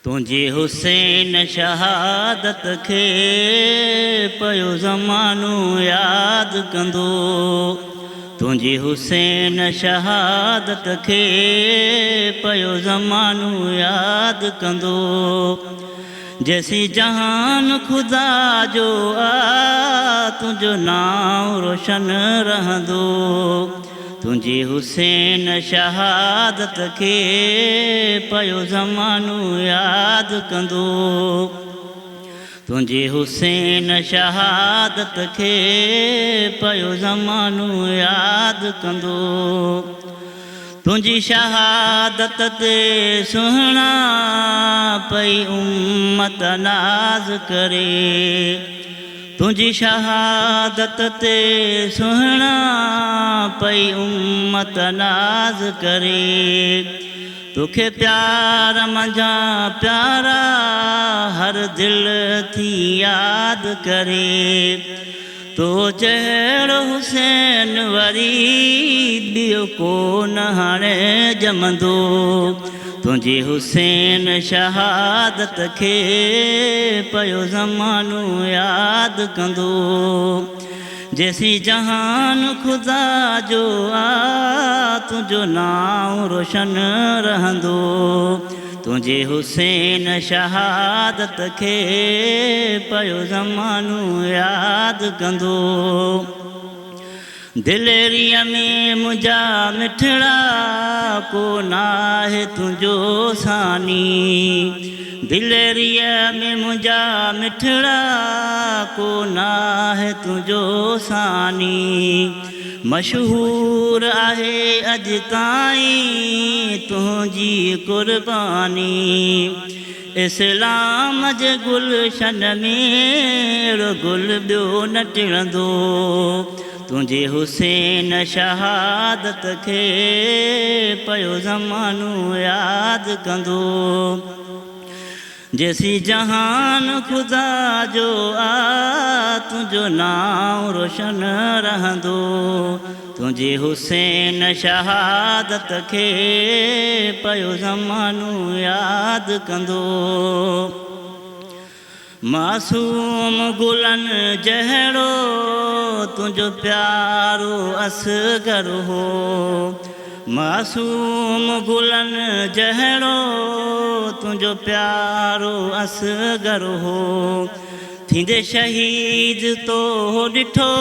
तुझे हुसैन शहादत खे पयो ज़मानो याद कंदो। तुझे हुसैन शहादत खे पयो ज़मानो याद कंदो। जैसी जहान खुदा जो तुझो नाम रोशन रहंदो। तुझे हुसैन शहादत खे पयो ज़मानो याद कंदो। तुझे हुसैन शहादत खे पयो ज़मानो याद कंदो। तुझी शहादत ते सुहिणा पई उम्मत नाज़ करे। तुझी शहादत ते सुहिणा पई उम्मत नाज़ करे। तोखे प्यार मंझा प्यारा हर दिल थी याद करे। तो जहिड़ो हुसैन वरी ॿियो कोन हाणे ॼमंदो। तुझे हुसैन शहादत खे पयो ज़मानो याद कंदो। जैसी जहान खुदा जो तुझो नाम रोशन रहंदो। तुझे हुसैन शहादत खे पयो ज़मानो याद कंदो। दिलेरीअ में मुंहिंजा मिठड़ा कोन आहे तुंहिंजो सानी। दिलेरीअ में मुंहिंजा मिठड़ा कोन आहे तुंहिंजो सानी। मशहूर आहे अॼु ताईं तुंहिंजी क़ुर्बानी। इस्लाम जे गुलशन में अहिड़ो गुल ॿियो न टिणंदो। तुझे हुसैन शहादत खे पयो ज़मानो याद कंदो। जैसी जहान खुदा जो तुझो नाम रोशन रहंदो। तुझे हुसैन शहादत खे पयो ज़मानो याद कंदो। मासूम गुलन जहिड़ो तुझो प्यारो असगर हो। मासूम गुलन जहिड़ो तुझो प्यारो असगर हो। थींदे शहीद तो ॾिठो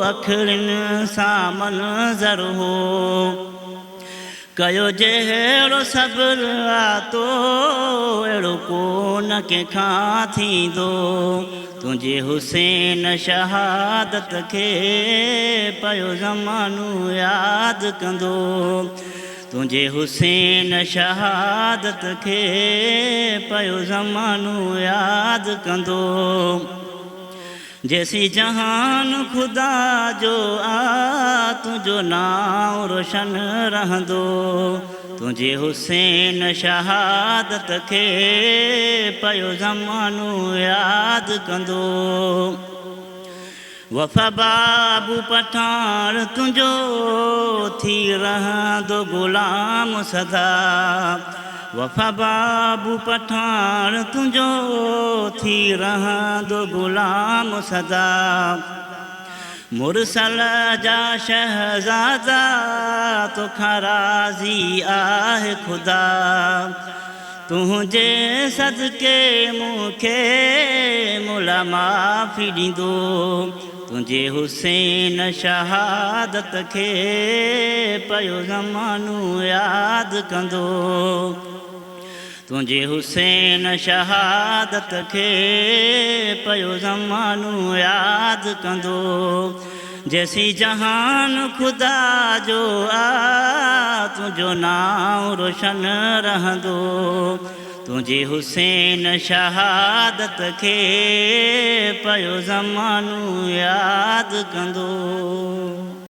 अखियुनि सां मंज़र हो। कयो जहिड़ो सब्र तो अहिड़ो कोन कंहिंखां थींदो। तुझे हुसैन शहादत खे पयो ज़मानो याद कंदो। तुझे हुसैन शहादत खे पयो ज़मानो याद कंदो। जैसी जहान खुदा जो तुझो नाम रोशन रहंदो। तुझे हुसैन शहादत खे पयो ज़मानो याद कंदो। वफ़ा बाबू पठान तुंहिंजो थी रहंदो ग़ुलाम सदा। वफ़ा बाबू पठान तुंहिंजो थी रहंदो ग़ुलाम सदा। मुरसल जा शहज़ादा तोखां राज़ी आहे ख़ुदा। तुंहिंजे सदके मूंखे मुला माफ़ी ॾींदो। तुझे हुसैन शहादत खे पयो ज़मानो याद कंदो। तुझे हुसैन शहादत खे पयो ज़मानो याद कंदो। जैसी जहान खुदा जो तुझो नाम रोशन रहंदो। तुझे हुसैन शहादत खे पयो ज़मानो याद कंदो।